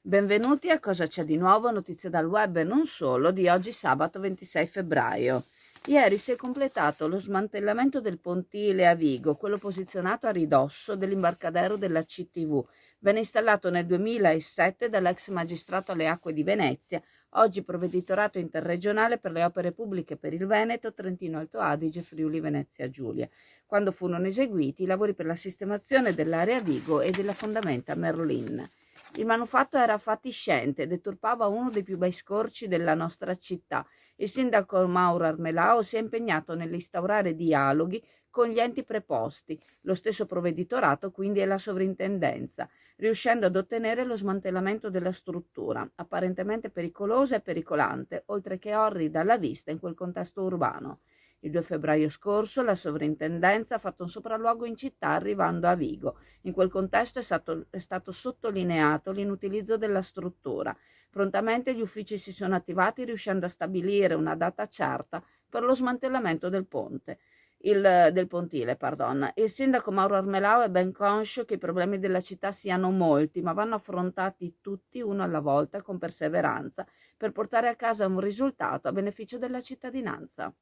Benvenuti a Cosa c'è di nuovo, notizie dal web e non solo, di oggi sabato 26 febbraio. Ieri si è completato lo smantellamento del pontile a Vigo, quello posizionato a ridosso dell'imbarcadero della CTV. Venne installato nel 2007 dall'ex magistrato alle acque di Venezia, oggi provveditorato interregionale per le opere pubbliche per il Veneto, Trentino Alto Adige, Friuli Venezia Giulia, quando furono eseguiti i lavori per la sistemazione dell'area Vigo e della fondamenta Merlin. Il manufatto era fatiscente, deturpava uno dei più bei scorci della nostra città. Il sindaco Mauro Armelao si è impegnato nell'instaurare dialoghi con gli enti preposti, lo stesso provveditorato quindi e la sovrintendenza, riuscendo ad ottenere lo smantellamento della struttura, apparentemente pericolosa e pericolante, oltre che orrida alla vista in quel contesto urbano. Il 2 febbraio scorso la sovrintendenza ha fatto un sopralluogo in città arrivando a Vigo. In quel contesto è stato sottolineato l'inutilizzo della struttura. Prontamente gli uffici si sono attivati riuscendo a stabilire una data certa per lo smantellamento del pontile. Il sindaco Mauro Armelao è ben conscio che i problemi della città siano molti, ma vanno affrontati tutti uno alla volta con perseveranza per portare a casa un risultato a beneficio della cittadinanza.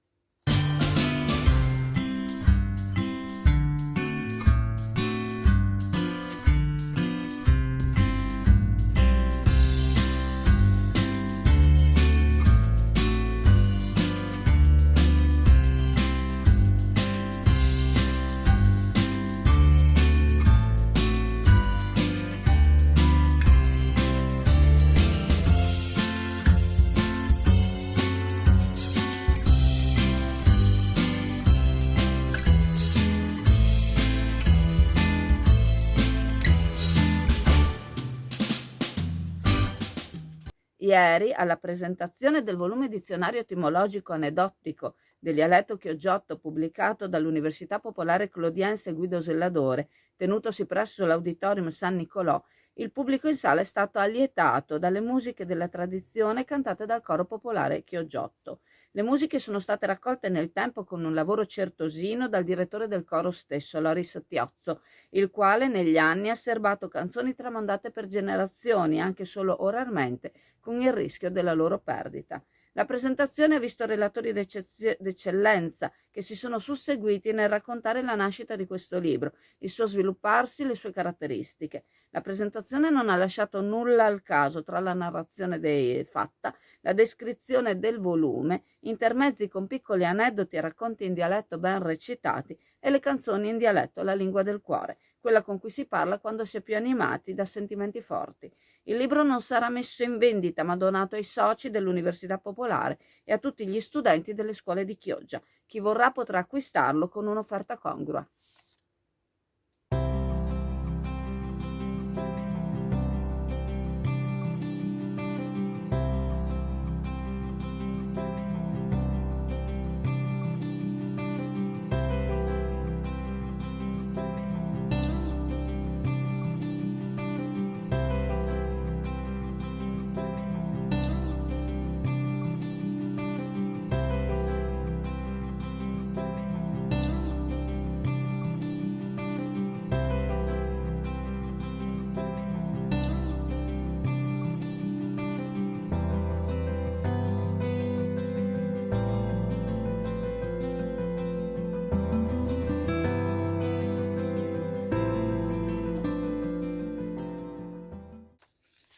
Ieri, alla presentazione del volume dizionario etimologico aneddotico del dialetto chioggiotto pubblicato dall'Università Popolare Clodiense Guido Selladore, tenutosi presso l'Auditorium San Nicolò, il pubblico in sala è stato allietato dalle musiche della tradizione cantate dal coro popolare chioggiotto. Le musiche sono state raccolte nel tempo con un lavoro certosino dal direttore del coro stesso, Loris Tiozzo, il quale negli anni ha serbato canzoni tramandate per generazioni, anche solo o rarmente, con il rischio della loro perdita. La presentazione ha visto relatori d'eccellenza che si sono susseguiti nel raccontare la nascita di questo libro, il suo svilupparsi, le sue caratteristiche. La presentazione non ha lasciato nulla al caso tra la narrazione fatta, la descrizione del volume, intermezzi con piccoli aneddoti e racconti in dialetto ben recitati e le canzoni in dialetto, la lingua del cuore, quella con cui si parla quando si è più animati da sentimenti forti. Il libro non sarà messo in vendita, ma donato ai soci dell'Università Popolare e a tutti gli studenti delle scuole di Chioggia. Chi vorrà potrà acquistarlo con un'offerta congrua.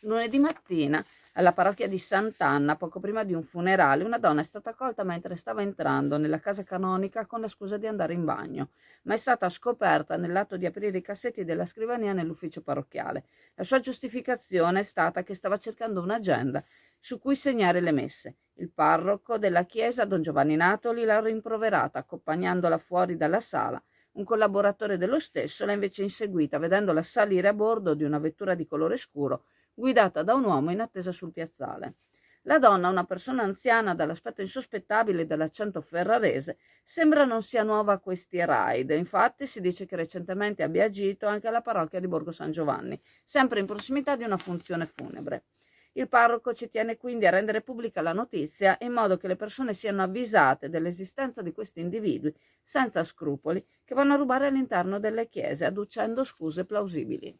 Lunedì mattina, alla parrocchia di Sant'Anna, poco prima di un funerale, una donna è stata colta mentre stava entrando nella casa canonica con la scusa di andare in bagno, ma è stata scoperta nell'atto di aprire i cassetti della scrivania nell'ufficio parrocchiale. La sua giustificazione è stata che stava cercando un'agenda su cui segnare le messe. Il parroco della chiesa, don Giovanni Natoli, l'ha rimproverata, accompagnandola fuori dalla sala. Un collaboratore dello stesso l'ha invece inseguita, vedendola salire a bordo di una vettura di colore scuro, guidata da un uomo in attesa sul piazzale. La donna, una persona anziana dall'aspetto insospettabile e dall'accento ferrarese, sembra non sia nuova a questi ride. Infatti si dice che recentemente abbia agito anche alla parrocchia di Borgo San Giovanni, sempre in prossimità di una funzione funebre. Il parroco ci tiene quindi a rendere pubblica la notizia in modo che le persone siano avvisate dell'esistenza di questi individui senza scrupoli che vanno a rubare all'interno delle chiese, adducendo scuse plausibili.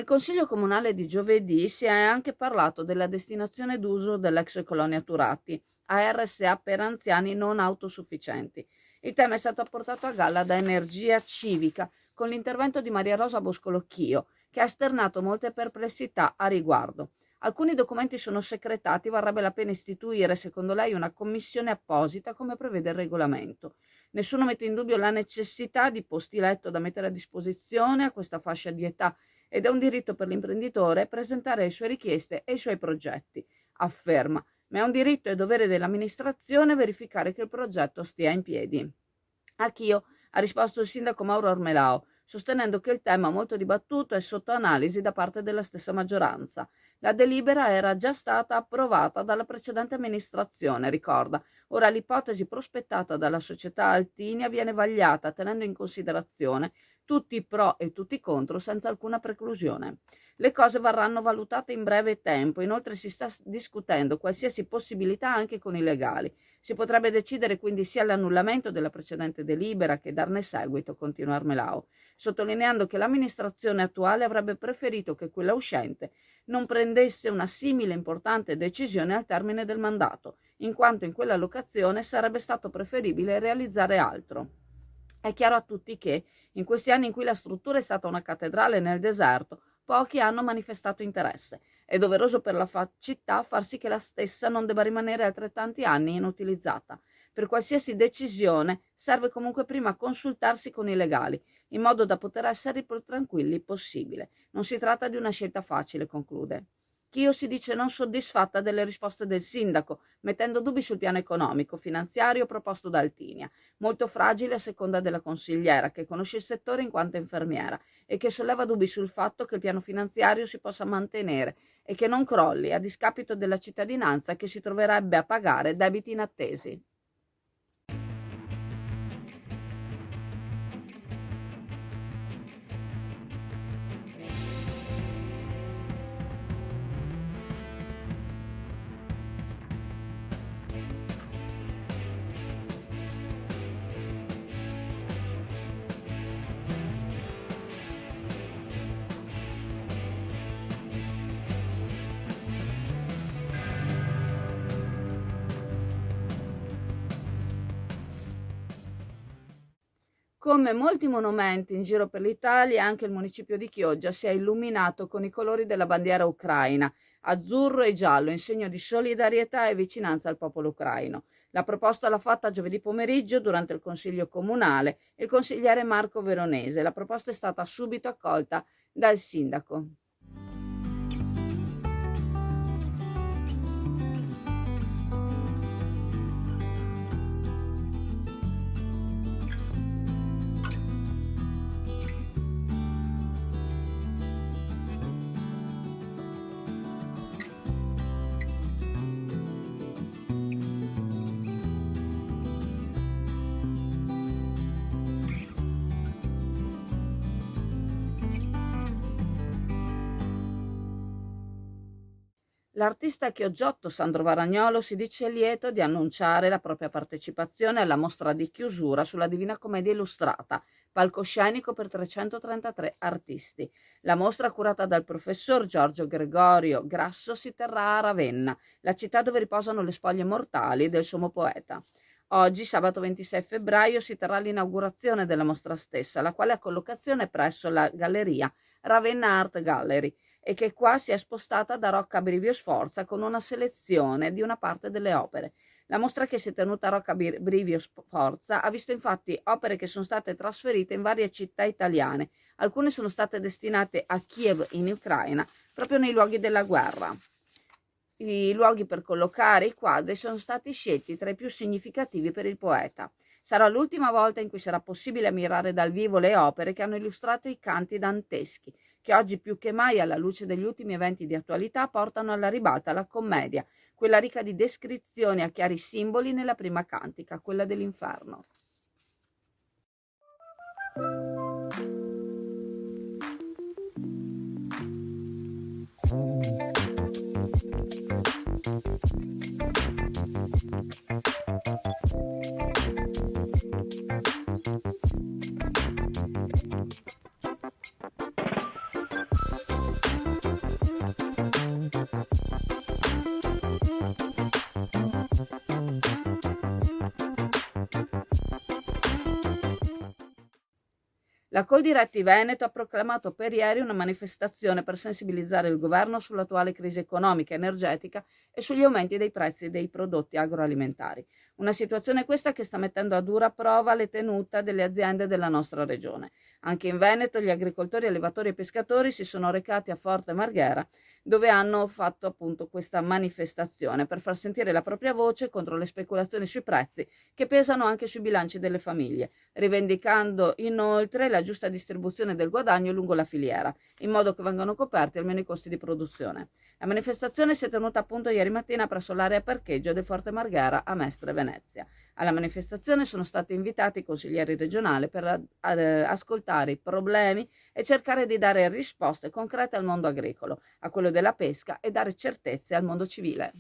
Consiglio Comunale di giovedì si è anche parlato della destinazione d'uso dell'ex colonia Turati a RSA per anziani non autosufficienti. Il tema è stato portato a galla da Energia Civica con l'intervento di Maria Rosa Boscolocchio, che ha esternato molte perplessità a riguardo. Alcuni documenti sono secretati, varrebbe la pena istituire, secondo lei, una commissione apposita come prevede il regolamento. Nessuno mette in dubbio la necessità di posti letto da mettere a disposizione a questa fascia di età ed è un diritto per l'imprenditore presentare le sue richieste e i suoi progetti, afferma, ma è un diritto e dovere dell'amministrazione verificare che il progetto stia in piedi. A Chio ha risposto il sindaco Mauro Armelao, sostenendo che il tema molto dibattuto è sotto analisi da parte della stessa maggioranza. La delibera era già stata approvata dalla precedente amministrazione, ricorda. Ora l'ipotesi prospettata dalla società Altinia viene vagliata tenendo in considerazione tutti i pro e tutti i contro senza alcuna preclusione. Le cose verranno valutate in breve tempo, inoltre si sta discutendo qualsiasi possibilità anche con i legali. Si potrebbe decidere quindi sia l'annullamento della precedente delibera che darne seguito, continua Armelao, sottolineando che l'amministrazione attuale avrebbe preferito che quella uscente non prendesse una simile importante decisione al termine del mandato, in quanto in quella locazione sarebbe stato preferibile realizzare altro. È chiaro a tutti che, in questi anni in cui la struttura è stata una cattedrale nel deserto, pochi hanno manifestato interesse. È doveroso per la città far sì che la stessa non debba rimanere altrettanti anni inutilizzata. Per qualsiasi decisione serve comunque prima consultarsi con i legali, in modo da poter essere il più tranquilli possibile. Non si tratta di una scelta facile, conclude. Chio si dice non soddisfatta delle risposte del sindaco, mettendo dubbi sul piano economico, finanziario proposto da Altinia, molto fragile a seconda della consigliera, che conosce il settore in quanto infermiera, e che solleva dubbi sul fatto che il piano finanziario si possa mantenere e che non crolli a discapito della cittadinanza che si troverebbe a pagare debiti inattesi. Come molti monumenti in giro per l'Italia, anche il municipio di Chioggia si è illuminato con i colori della bandiera ucraina, azzurro e giallo, in segno di solidarietà e vicinanza al popolo ucraino. La proposta l'ha fatta giovedì pomeriggio durante il Consiglio Comunale il consigliere Marco Veronese. La proposta è stata subito accolta dal sindaco. L'artista chioggiotto Sandro Varagnolo si dice lieto di annunciare la propria partecipazione alla mostra di chiusura sulla Divina Commedia illustrata, palcoscenico per 333 artisti. La mostra, curata dal professor Giorgio Gregorio Grasso, si terrà a Ravenna, la città dove riposano le spoglie mortali del sommo poeta. Oggi, sabato 26 febbraio, si terrà l'inaugurazione della mostra stessa, la quale ha collocazione presso la galleria Ravenna Art Gallery, e che qua si è spostata da Rocca Brivio Sforza con una selezione di una parte delle opere. La mostra che si è tenuta a Rocca Brivio Sforza ha visto infatti opere che sono state trasferite in varie città italiane. Alcune sono state destinate a Kiev in Ucraina, proprio nei luoghi della guerra. I luoghi per collocare i quadri sono stati scelti tra i più significativi per il poeta. Sarà l'ultima volta in cui sarà possibile ammirare dal vivo le opere che hanno illustrato i canti danteschi, che oggi più che mai, alla luce degli ultimi eventi di attualità, portano alla ribalta la commedia, quella ricca di descrizioni a chiari simboli nella prima cantica, quella dell'inferno. La Coldiretti Veneto ha proclamato per ieri una manifestazione per sensibilizzare il governo sull'attuale crisi economica e energetica e sugli aumenti dei prezzi dei prodotti agroalimentari. Una situazione questa che sta mettendo a dura prova le tenute delle aziende della nostra regione. Anche in Veneto gli agricoltori, allevatori e pescatori si sono recati a Forte Marghera, dove hanno fatto appunto questa manifestazione per far sentire la propria voce contro le speculazioni sui prezzi che pesano anche sui bilanci delle famiglie, rivendicando inoltre la giusta distribuzione del guadagno lungo la filiera, in modo che vengano coperti almeno i costi di produzione. La manifestazione si è tenuta appunto ieri mattina presso l'area parcheggio del Forte Marghera a Mestre, Venezia. Alla manifestazione sono stati invitati i consiglieri regionali per ascoltare i problemi e cercare di dare risposte concrete al mondo agricolo, a quello della pesca e dare certezze al mondo civile.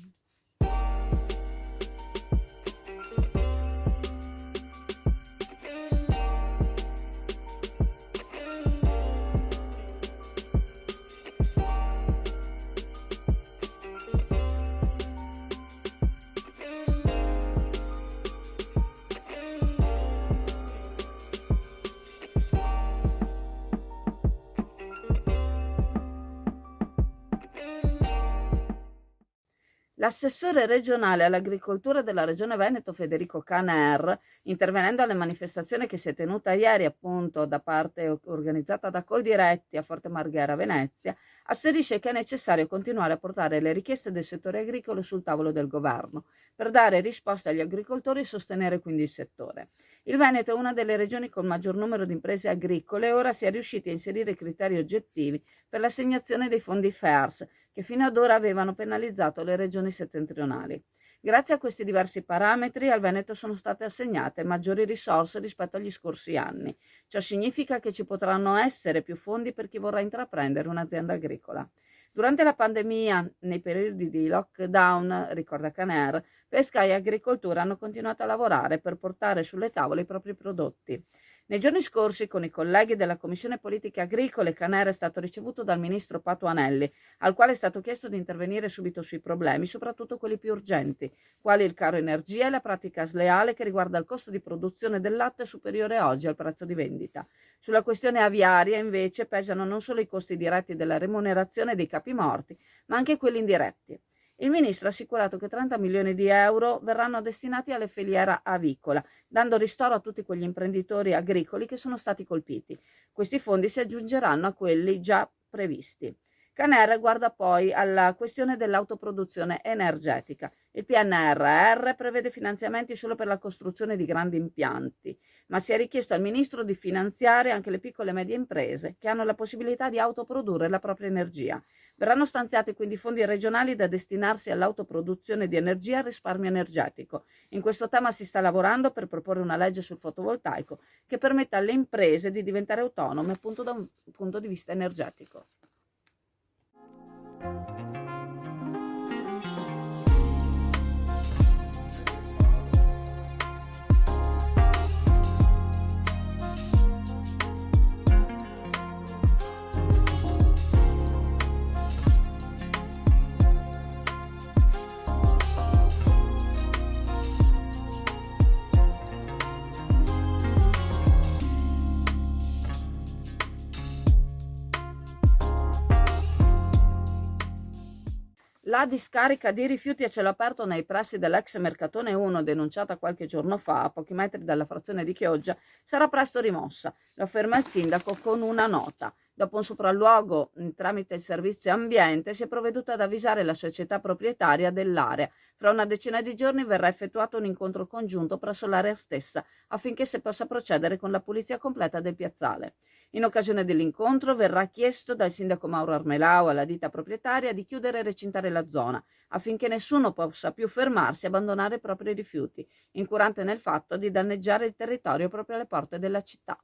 L'assessore regionale all'agricoltura della Regione Veneto, Federico Caner, intervenendo alle manifestazioni che si è tenuta ieri appunto da parte organizzata da Coldiretti a Forte Marghera, Venezia, asserisce che è necessario continuare a portare le richieste del settore agricolo sul tavolo del governo per dare risposte agli agricoltori e sostenere quindi il settore. Il Veneto è una delle regioni con maggior numero di imprese agricole e ora si è riusciti a inserire criteri oggettivi per l'assegnazione dei fondi FEARS, che fino ad ora avevano penalizzato le regioni settentrionali. Grazie a questi diversi parametri al Veneto sono state assegnate maggiori risorse rispetto agli scorsi anni. Ciò significa che ci potranno essere più fondi per chi vorrà intraprendere un'azienda agricola. Durante la pandemia, nei periodi di lockdown, ricorda Caner, pesca e agricoltura hanno continuato a lavorare per portare sulle tavole i propri prodotti. Nei giorni scorsi, con i colleghi della Commissione Politiche Agricole, Caner è stato ricevuto dal ministro Patuanelli, al quale è stato chiesto di intervenire subito sui problemi, soprattutto quelli più urgenti, quali il caro energia e la pratica sleale che riguarda il costo di produzione del latte superiore oggi al prezzo di vendita. Sulla questione aviaria, invece, pesano non solo i costi diretti della remunerazione dei capi morti, ma anche quelli indiretti. Il ministro ha assicurato che 30 milioni di euro verranno destinati alla filiera avicola, dando ristoro a tutti quegli imprenditori agricoli che sono stati colpiti. Questi fondi si aggiungeranno a quelli già previsti. Caner guarda poi alla questione dell'autoproduzione energetica. Il PNRR prevede finanziamenti solo per la costruzione di grandi impianti, ma si è richiesto al ministro di finanziare anche le piccole e medie imprese che hanno la possibilità di autoprodurre la propria energia. Verranno stanziati quindi fondi regionali da destinarsi all'autoproduzione di energia e al risparmio energetico. In questo tema si sta lavorando per proporre una legge sul fotovoltaico che permetta alle imprese di diventare autonome appunto da un punto di vista energetico. La discarica di rifiuti a cielo aperto nei pressi dell'ex Mercatone 1, denunciata qualche giorno fa, a pochi metri dalla frazione di Chioggia, sarà presto rimossa, lo afferma il sindaco con una nota. Dopo un sopralluogo tramite il servizio ambiente si è provveduto ad avvisare la società proprietaria dell'area. Fra una decina di giorni verrà effettuato un incontro congiunto presso l'area stessa affinché si possa procedere con la pulizia completa del piazzale. In occasione dell'incontro verrà chiesto dal sindaco Mauro Armelao alla ditta proprietaria di chiudere e recintare la zona affinché nessuno possa più fermarsi e abbandonare i propri rifiuti, incurante nel fatto di danneggiare il territorio proprio alle porte della città.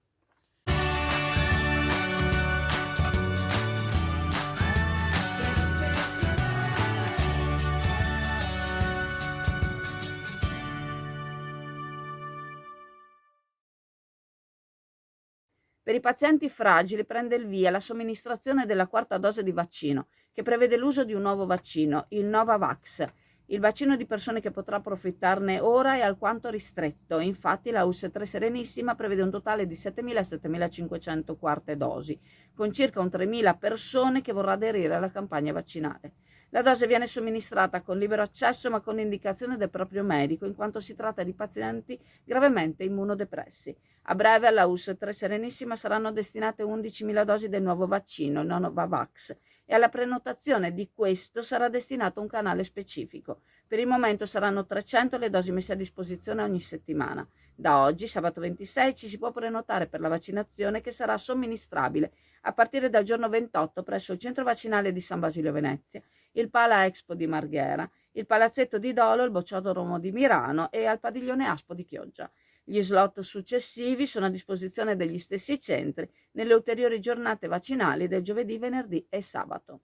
Per i pazienti fragili prende il via la somministrazione della quarta dose di vaccino, che prevede l'uso di un nuovo vaccino, il Novavax. Il bacino di persone che potrà approfittarne ora è alquanto ristretto, infatti la USL 3 Serenissima prevede un totale di 7.000-7.500 quarte dosi, con circa un 3.000 persone che vorrà aderire alla campagna vaccinale. La dose viene somministrata con libero accesso ma con indicazione del proprio medico, in quanto si tratta di pazienti gravemente immunodepressi. A breve alla USL 3 Serenissima saranno destinate 11.000 dosi del nuovo vaccino, il Novavax, e alla prenotazione di questo sarà destinato un canale specifico. Per il momento saranno 300 le dosi messe a disposizione ogni settimana. Da oggi, sabato 26, ci si può prenotare per la vaccinazione che sarà somministrabile a partire dal giorno 28 presso il centro vaccinale di San Basilio Venezia, il Pala Expo di Marghera, il Palazzetto di Dolo, il Bocciodromo di Mirano e al Padiglione Aspo di Chioggia. Gli slot successivi sono a disposizione degli stessi centri nelle ulteriori giornate vaccinali del giovedì, venerdì e sabato.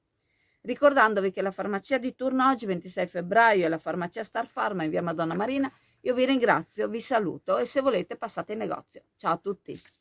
Ricordandovi che la farmacia di turno oggi, 26 febbraio, è la farmacia Star Pharma in via Madonna Marina, io vi ringrazio, vi saluto e se volete passate in negozio. Ciao a tutti!